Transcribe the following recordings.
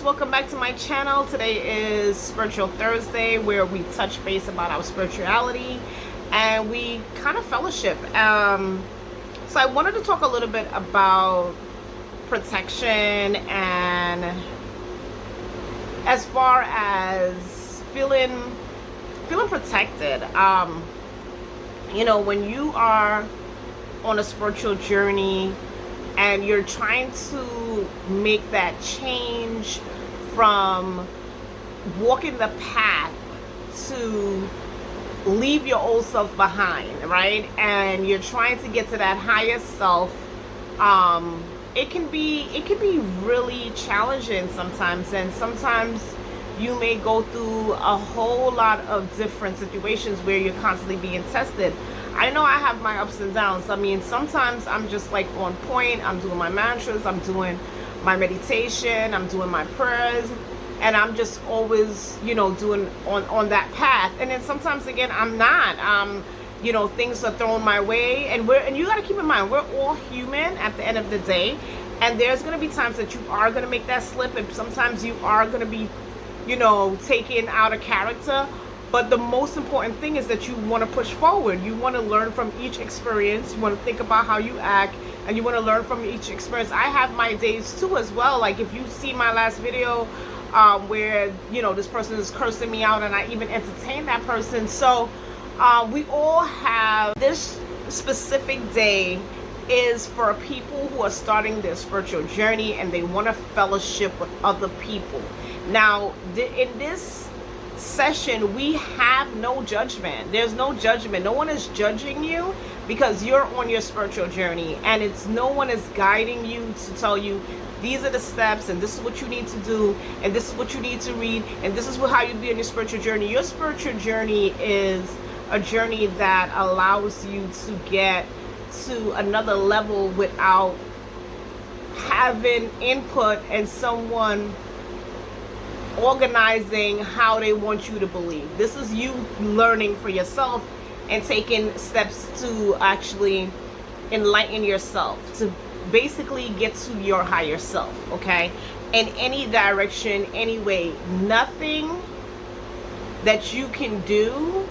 guys, welcome back to my channel. Today is Spiritual Thursday, where we touch base about our spirituality and we kind of fellowship. So I wanted to talk a little bit about protection and as far as feeling protected. You know, when you are on a spiritual journey and you're trying to make that change from walking the path to leave your old self behind, right? And you're trying to get to that higher self, it can be really challenging sometimes, and sometimes you may go through a whole lot of different situations where you're constantly being tested. I know I have my ups and downs. I mean, sometimes I'm just like on point. I'm doing my mantras, I'm doing my meditation, I'm doing my prayers, and I'm just always, you know, doing on that path. And then sometimes again, I'm not. You know, things are thrown my way, and you got to keep in mind, we're all human at the end of the day, and there's going to be times that you are going to make that slip, and sometimes you are going to be, you know, taken out of character. But the most important thing is that you want to push forward. You want to learn from each experience. You want to think about how you act, and you want to learn from each experience. I have my days too as well. Like if you see my last video where, you know, this person is cursing me out and I even entertain that person. So we all have this specific day is for people who are starting their spiritual journey and they want to fellowship with other people. Now, in this session, we have no judgment. There's no judgment. No one is judging you because you're on your spiritual journey, and it's no one is guiding you to tell you these are the steps and this is what you need to do and this is what you need to read and this is how you be on your spiritual journey. Your spiritual journey is a journey that allows you to get to another level without having input and someone organizing how they want you to believe. This is you learning for yourself and taking steps to actually enlighten yourself, to basically get to your higher self, okay? In any direction, anyway. Nothing that you can do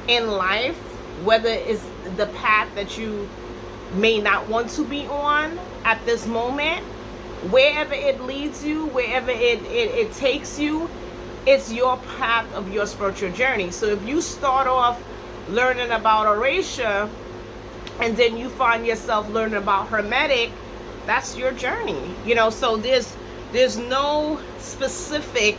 in life, whether it's the path that you may not want to be on at this moment, wherever it leads you, wherever it takes you, it's your path of your spiritual journey. So if you start off learning about Orisha and then you find yourself learning about Hermetic, that's your journey, you know. So there's no specific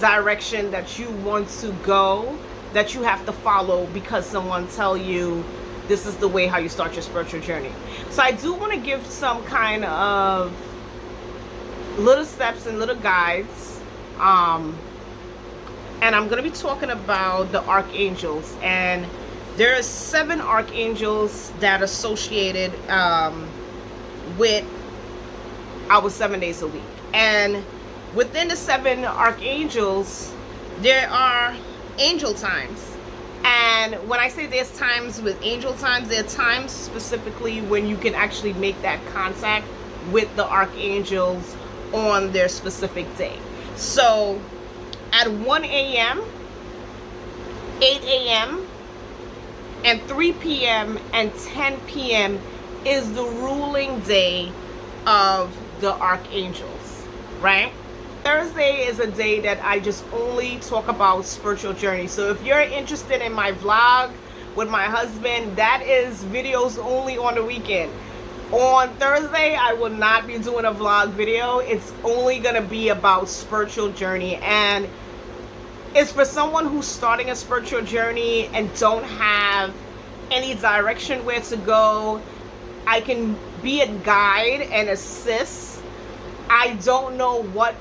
direction that you want to go that you have to follow because someone tell you this is the way how you start your spiritual journey. So I do want to give some kind of little steps and little guides, and I'm going to be talking about the archangels, and there are 7 archangels that are associated with our 7 days a week. And within the 7 archangels, there are angel times. And when I say there's times with angel times, there are times specifically when you can actually make that contact with the archangels on their specific day. So at 1 a.m., 8 a.m., and 3 p.m. and 10 p.m. is the ruling day of the archangels, right? Thursday is a day that I just only talk about spiritual journey. So if you're interested in my vlog with my husband, that is videos only on the weekend. On Thursday, I will not be doing a vlog video. It's only going to be about spiritual journey. And it's for someone who's starting a spiritual journey and don't have any direction where to go. I can be a guide and assist. I don't know what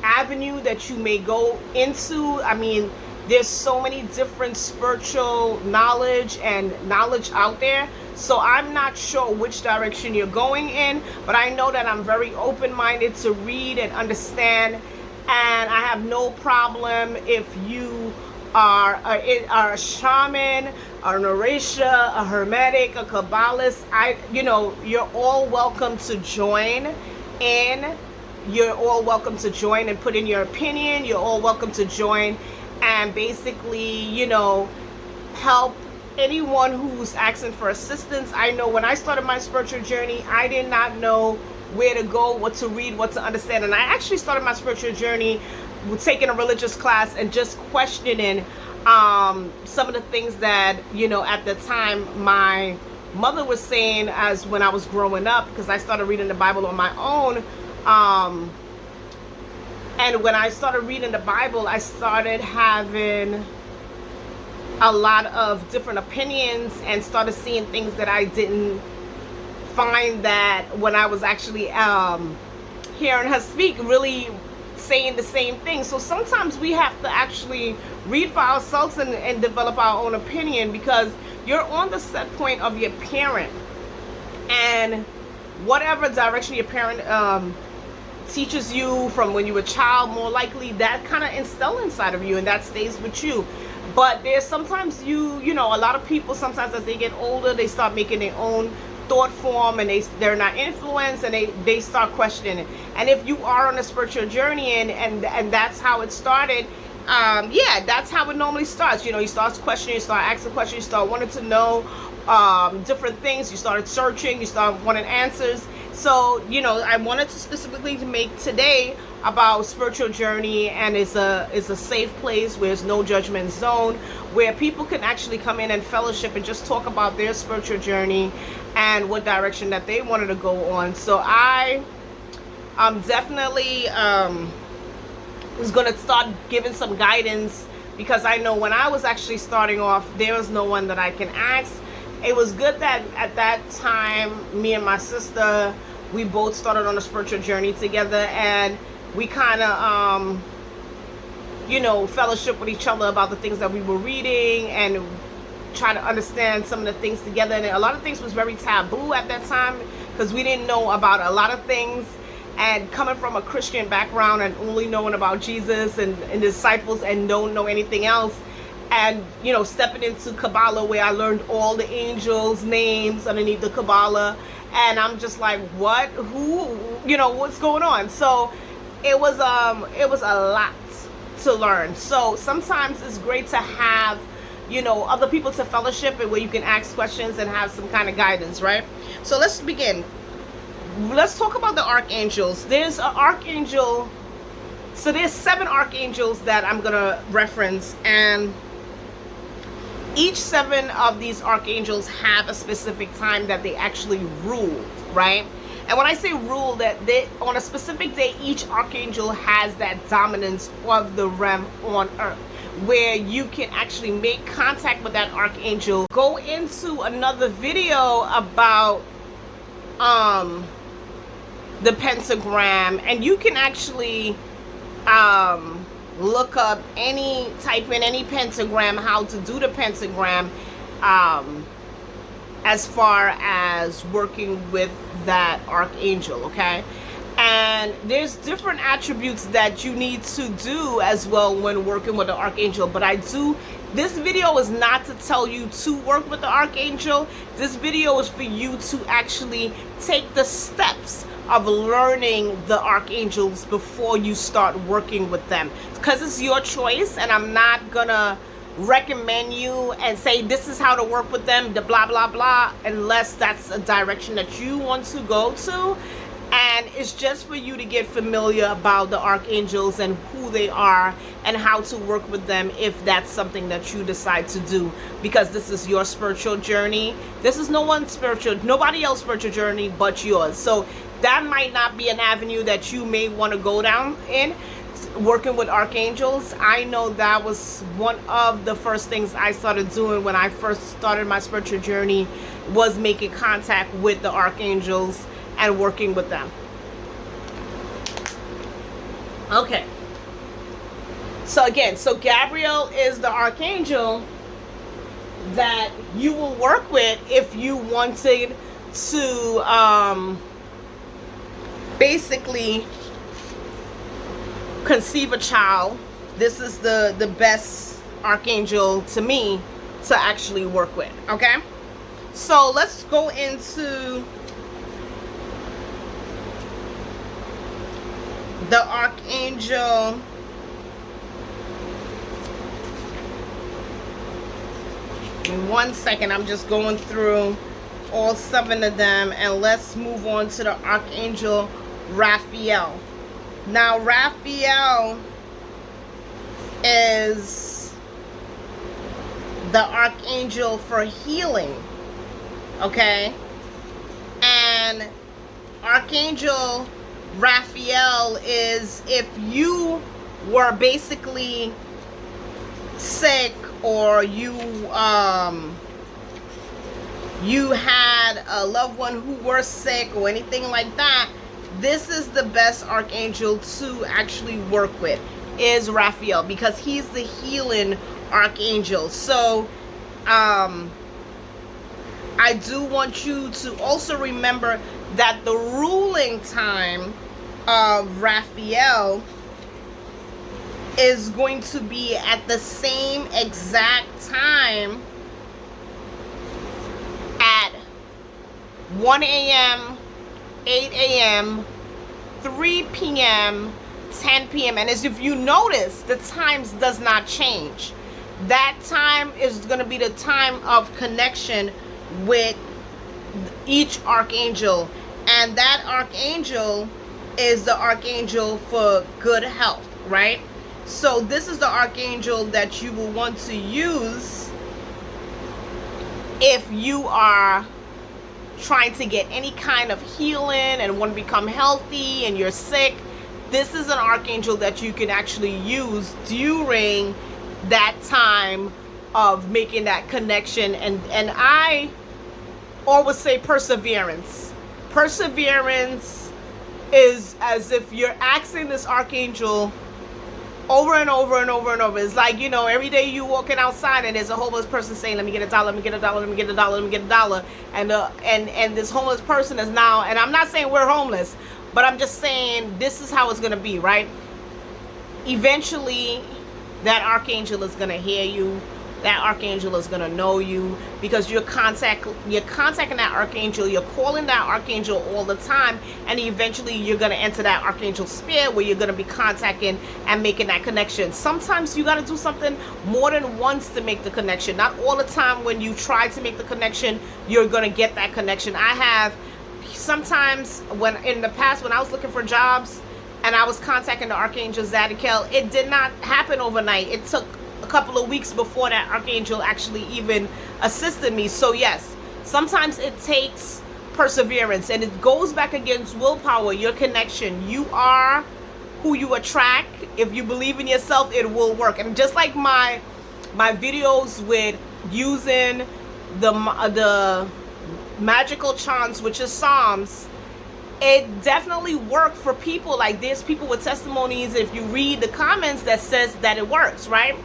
avenue that you may go into. I mean, there's so many different spiritual knowledge and knowledge out there. So I'm not sure which direction you're going in, but I know that I'm very open-minded to read and understand, and I have no problem if you are a shaman, an Orisha, a Hermetic, a Kabbalist. You're all welcome to join in you're all welcome to join and put in your opinion. You're all welcome to join and basically, you know, help anyone who's asking for assistance. I know when I started my spiritual journey, I did not know where to go, what to read, what to understand. And I actually started my spiritual journey with taking a religious class and just questioning some of the things that, you know, at the time my mother was saying as when I was growing up, because I started reading the Bible on my own. And when I started reading the Bible, I started having a lot of different opinions and started seeing things that I didn't find that when I was actually hearing her speak, really saying the same thing. So sometimes we have to actually read for ourselves and develop our own opinion, because you're on the set point of your parent, and whatever direction your parent teaches you from when you were a child, more likely that kind of instill inside of you, and that stays with you. But there's sometimes you know, a lot of people sometimes as they get older, they start making their own thought form, and they're not influenced, and they start questioning it. And if you are on a spiritual journey and that's how it started, yeah, that's how it normally starts. You know, you start questioning, you start asking questions, you start wanting to know different things, you started searching, you start wanting answers. So, you know, I wanted to specifically to make today about spiritual journey, and it's a safe place where there's no judgment zone, where people can actually come in and fellowship and just talk about their spiritual journey and what direction that they wanted to go on. So I definitely was going to start giving some guidance, because I know when I was actually starting off, there was no one that I can ask. It was good that at that time, me and my sister, we both started on a spiritual journey together, and we kind of, you know, fellowship with each other about the things that we were reading and try to understand some of the things together. And a lot of things was very taboo at that time, because we didn't know about a lot of things. And coming from a Christian background and only knowing about Jesus and disciples and don't know anything else, and, you know, stepping into Kabbalah, where I learned all the angels' names underneath the Kabbalah, and I'm just like, what? Who? You know, what's going on? So it was a lot to learn. So sometimes it's great to have, you know, other people to fellowship and where you can ask questions and have some kind of guidance, right? So let's begin. Let's talk about the archangels. There's an archangel. So there's 7 archangels that I'm gonna reference, and each 7 of these archangels have a specific time that they actually ruled, right? And when I say rule, that they on a specific day, each archangel has that dominance of the realm on earth, where you can actually make contact with that archangel. Go into another video about the pentagram, and you can actually look up type in any pentagram, how to do the pentagram, as far as working with that archangel, okay? And there's different attributes that you need to do as well when working with the archangel. But this video is not to tell you to work with the archangel. This video is for you to actually take the steps of learning the archangels before you start working with them, because it's your choice, and I'm not gonna recommend you and say this is how to work with them, the blah blah blah, unless that's a direction that you want to go to. And it's just for you to get familiar about the archangels and who they are and how to work with them, if that's something that you decide to do, because this is your spiritual journey. This is nobody else's spiritual journey but yours. So that might not be an avenue that you may want to go down in, working with archangels. I know that was one of the first things I started doing when I first started my spiritual journey, was making contact with the archangels and working with them. Okay. So again, Gabriel is the archangel that you will work with if you wanted to basically conceive a child. This is the best archangel to me to actually work with, okay? So let's go into the Archangel in 1 second. I'm just going through all 7 of them, and let's move on to the Archangel Raphael. Now Raphael is the archangel for healing, okay? And Archangel Raphael is if you were basically sick, or you had a loved one who were sick or anything like that, this is the best archangel to actually work with, is Raphael, because he's the healing archangel. So I do want you to also remember that the ruling time of Raphael is going to be at the same exact time at 1 a.m., 8 a.m., 3 p.m., 10 p.m. And as if you notice, the times does not change. That time is going to be the time of connection with each archangel. And that archangel is the archangel for good health, right? So this is the archangel that you will want to use if you are trying to get any kind of healing and want to become healthy and you're sick. This is an archangel that you can actually use during that time of making that connection. And I always say perseverance. Perseverance is as if you're asking this archangel over and over and over and over. It's like, you know, every day you walking outside and there's a homeless person saying, let me get a dollar, let me get a dollar, let me get a dollar, let me get a dollar. And this homeless person is now, and I'm not saying we're homeless, but I'm just saying this is how it's going to be, right? Eventually, that archangel is going to hear you. That archangel is going to know you, because you're contacting that archangel. You're calling that archangel all the time, and eventually you're going to enter that archangel sphere where you're going to be contacting and making that connection. Sometimes you got to do something more than once to make the connection. Not all the time when you try to make the connection, you're going to get that connection. I have sometimes, when in the past, when I was looking for jobs and I was contacting the Archangel Zadkiel, it did not happen overnight. It took a couple of weeks before that archangel actually even assisted me. So yes, sometimes it takes perseverance, and it goes back against willpower, your connection. You are who you attract. If you believe in yourself, it will work. And just like my videos with using the magical chants, which is Psalms, it definitely worked for people. Like, there's people with testimonies, if you read the comments, that says that it works, right?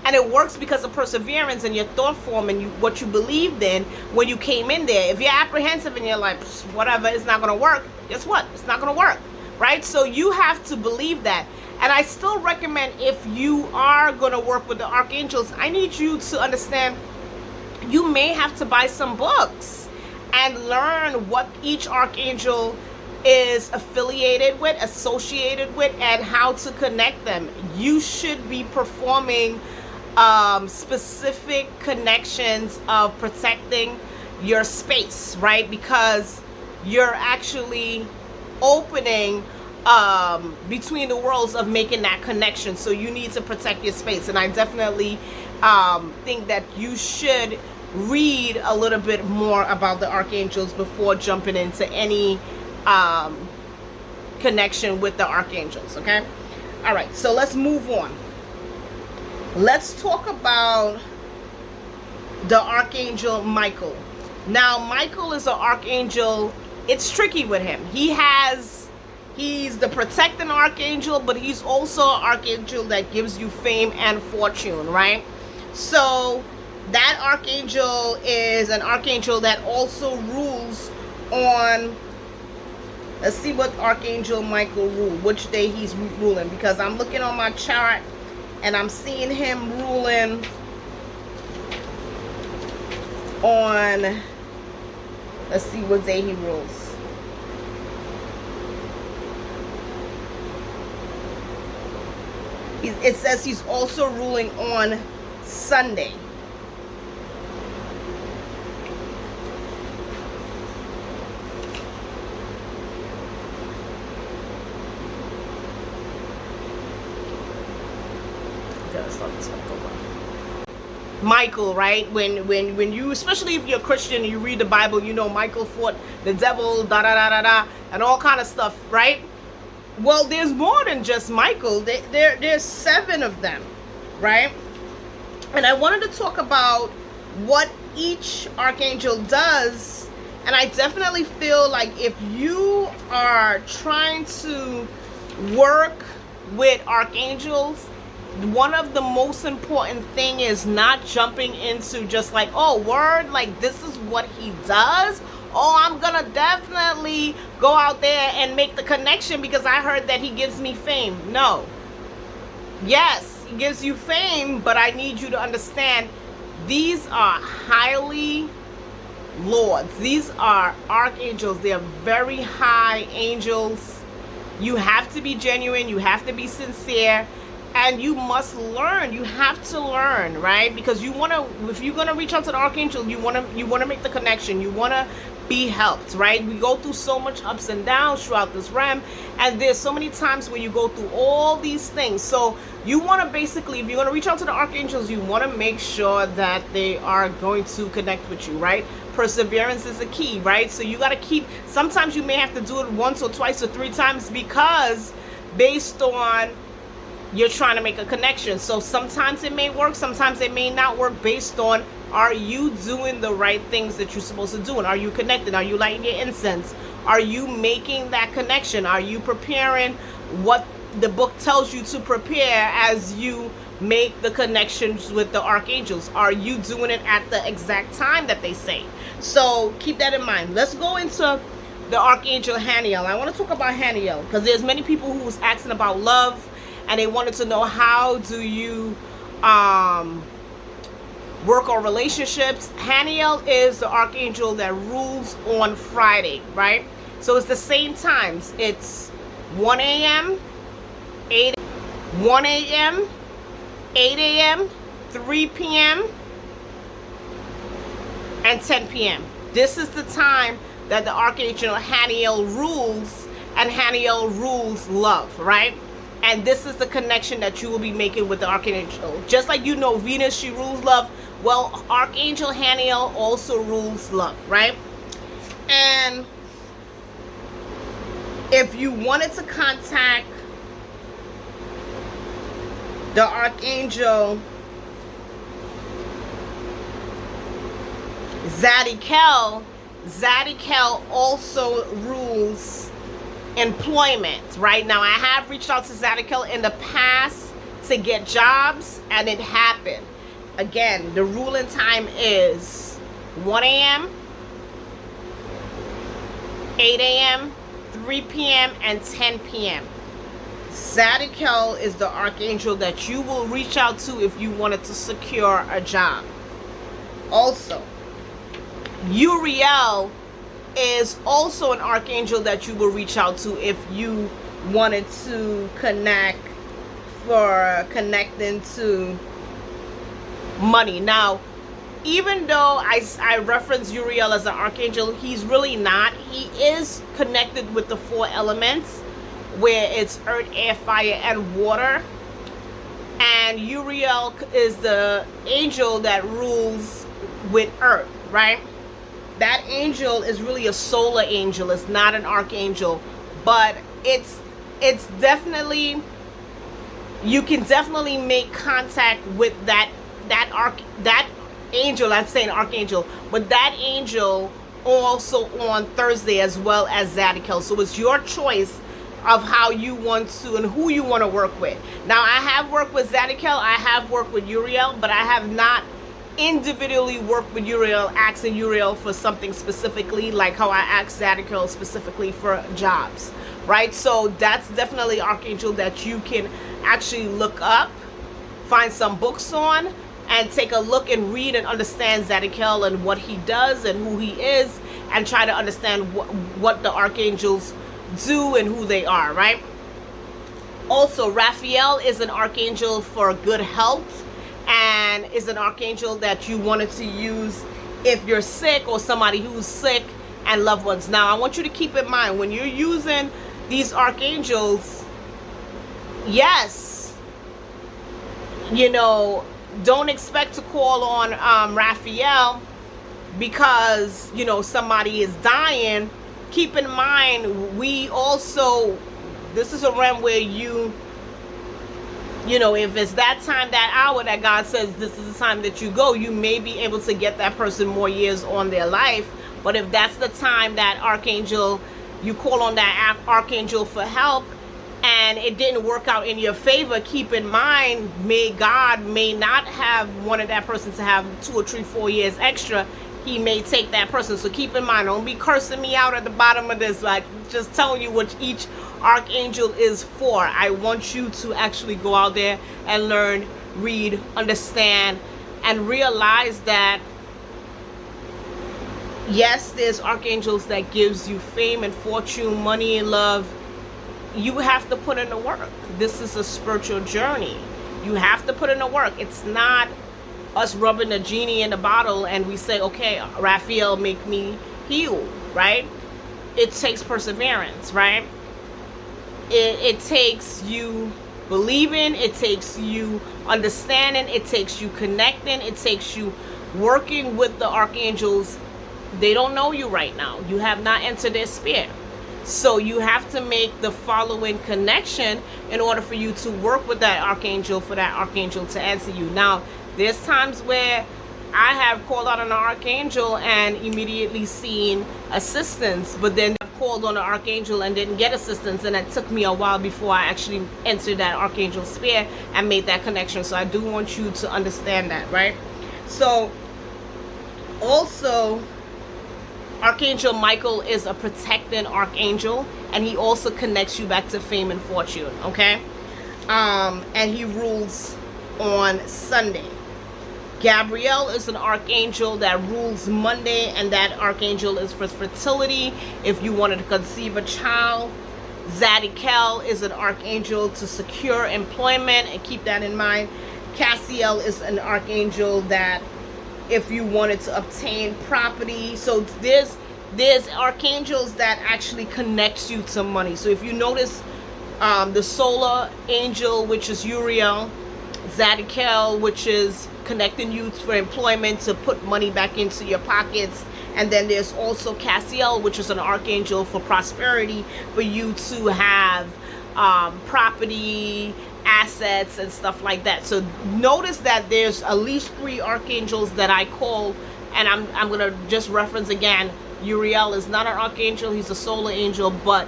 And it works because of perseverance and your thought form and what you believed in when you came in there. If you're apprehensive and you're like, whatever, it's not going to work, guess what? It's not going to work, right? So you have to believe that. And I still recommend, if you are going to work with the archangels, I need you to understand you may have to buy some books and learn what each archangel is affiliated with, associated with, and how to connect them. You should be performing specific connections of protecting your space, right? Because you're actually opening between the worlds of making that connection. So you need to protect your space. And I definitely think that you should read a little bit more about the archangels before jumping into any connection with the archangels, okay? All right, so let's move on. Let's talk about the Archangel Michael. Now, Michael is an archangel. It's tricky with him. He's the protecting archangel, but he's also an archangel that gives you fame and fortune, right? So that archangel is an archangel that also rules on, let's see what Archangel Michael ruled, which day he's ruling, because I'm looking on my chart and I'm seeing him ruling on, let's see what day he rules. It says he's also ruling on Sunday. Michael, right? When you, especially if you're a Christian, you read the Bible, you know Michael fought the devil, da da da da da, and all kind of stuff, right? Well, there's more than just Michael. There's 7 of them, right? And I wanted to talk about what each archangel does. And I definitely feel like if you are trying to work with archangels, one of the most important thing is not jumping into just like, oh, word, like this is what he does. Oh, I'm gonna definitely go out there and make the connection because I heard that he gives me fame. No. Yes, he gives you fame, but I need you to understand these are highly lords. These are archangels. They are very high angels. You have to be genuine. You have to be sincere. And you must learn. You have to learn, right? Because you want to, if you're going to reach out to the archangel, you want to make the connection. You want to be helped, right? We go through so much ups and downs throughout this realm, and there's so many times where you go through all these things. So you want to basically, if you're going to reach out to the archangels, you want to make sure that they are going to connect with you, right? Perseverance is the key, right? So you got to keep, sometimes you may have to do it once or twice or 3 times because based on you're trying to make a connection. So sometimes it may work, sometimes it may not work based on, are you doing the right things that you're supposed to do? And are you connected? Are you lighting your incense? Are you making that connection? Are you preparing what the book tells you to prepare as you make the connections with the archangels? Are you doing it at the exact time that they say? So keep that in mind. Let's go into the Archangel Haniel. I want to talk about Haniel because there's many people who was asking about love, and they wanted to know, how do you work on relationships? Haniel is the archangel that rules on Friday, right? So it's the same times. It's 1 a.m., 1 a.m., 8 a.m., 3 p.m., and 10 p.m. This is the time that the Archangel Haniel rules, and Haniel rules love, right? And this is the connection that you will be making with the Archangel. Just like you know Venus, she rules love. Well, Archangel Haniel also rules love, right? And if you wanted to contact the Archangel Zadkiel, Zadkiel also rules employment. Right now, I have reached out to Zadkiel in the past to get jobs, and it happened. Again, the ruling time is 1 a.m., 8 a.m., 3 p.m., and 10 p.m. Zadkiel is the archangel that you will reach out to if you wanted to secure a job. Also, Uriel is also an archangel that you will reach out to if you wanted to connect for connecting to money. Now, even though I reference Uriel as an archangel, he's really not. He is connected with the 4 elements, where it's earth, air, fire, and water. And Uriel is the angel that rules with earth, right? That angel is really a solar angel. It's not an archangel, but it's definitely, you can definitely make contact with that angel. I'm saying archangel, but that angel also on Thursday as well as Zadkiel. So it's your choice of how you want to and who you want to work with. Now, I have worked with Zadkiel, I have worked with Uriel, but I have not individually worked with Uriel, asking Uriel for something specifically, like how I asked Zadkiel specifically for jobs, right? So that's definitely archangel that you can actually look up, find some books on, and take a look and read and understand Zadkiel and what he does and who he is, and try to understand what the archangels do and who they are, right? Also, Raphael is an archangel for good health, and is an archangel that you wanted to use if you're sick or somebody who's sick and loved ones. Now, I want you to keep in mind, when you're using these archangels, yes, you know, don't expect to call on Raphael because, you know, somebody is dying. Keep in mind, we also, this is a realm where you know, if it's that time, that hour that God says this is the time that you go, you may be able to get that person more years on their life. But if that's the time that archangel, you call on that archangel for help, and it didn't work out in your favor, keep in mind, God may not have wanted that person to have 2 or 3, 4 years extra. He may take that person. So keep in mind, don't be cursing me out at the bottom of this. Like, just telling you what each archangel is for. I want you to actually go out there and learn, read, understand, and realize that yes, there's archangels that gives you fame and fortune, money and love. You have to put in the work. This is a spiritual journey. You have to put in the work. It's not us rubbing the genie in the bottle and we say, okay, Raphael, make me heal, right? It takes perseverance, right? It takes you believing, it takes you understanding, it takes you connecting, it takes you working with the archangels. They don't know you right now. You have not entered their sphere. So you have to make the following connection in order for you to work with that archangel, for that archangel to answer you. Now, there's times where I have called out on an archangel and immediately seen assistance, but then I've called on an archangel and didn't get assistance, and it took me a while before I actually entered that archangel sphere and made that connection. So I do want you to understand that, right? So also, Archangel Michael is a protecting archangel, and he also connects you back to fame and fortune, okay? And he rules on Sunday. Gabriel is an archangel that rules Monday, and that archangel is for fertility, if you wanted to conceive a child. Zadkiel is an archangel to secure employment, and keep that in mind. Cassiel is an archangel that if you wanted to obtain property. So there's archangels that actually connects you to money. So if you notice, the solar angel, which is Uriel, Zadkiel, which is connecting you for employment, to put money back into your pockets. And then there's also Cassiel, which is an archangel for prosperity, for you to have property, assets, and stuff like that. So notice that there's at least 3 archangels that I call, and I'm gonna just reference again. Uriel is not an archangel, he's a solar angel, but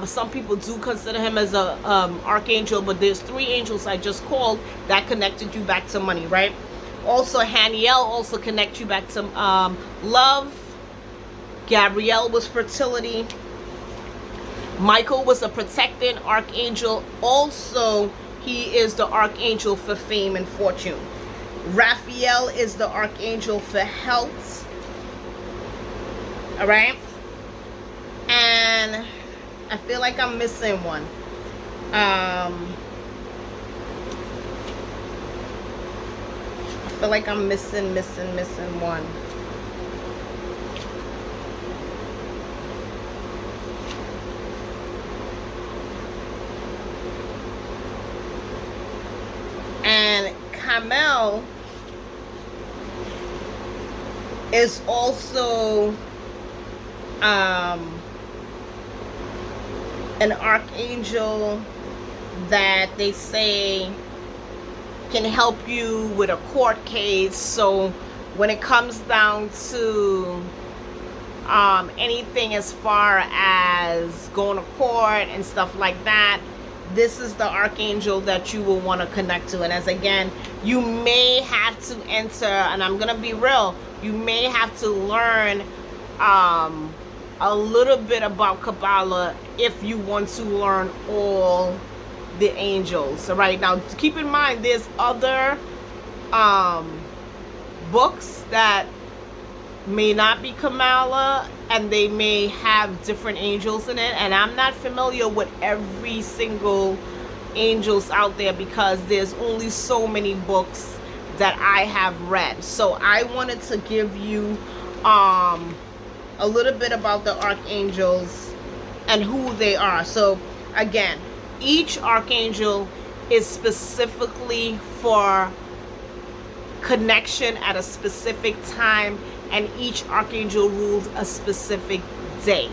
some people do consider him as a archangel. But there's 3 angels I just called that connected you back to money, right? Also, Haniel also connects you back to love. Gabriel was fertility. Michael was a protecting archangel. Also, he is the archangel for fame and fortune. Raphael is the archangel for health. All right? And I feel like I'm missing one. I feel like I'm missing one. And Kamel is also an archangel that they say can help you with a court case. So when it comes down to anything as far as going to court and stuff like that, this is the archangel that you will want to connect to. And as again, you may have to enter, and I'm gonna be real, you may have to learn a little bit about Kabbalah if you want to learn all the angels. All right, now keep in mind there's other books that may not be Kabbalah, and they may have different angels in it, and I'm not familiar with every single angels out there because there's only so many books that I have read. So I wanted to give you a little bit about the archangels and who they are. So again, each archangel is specifically for connection at a specific time, and each archangel rules a specific day.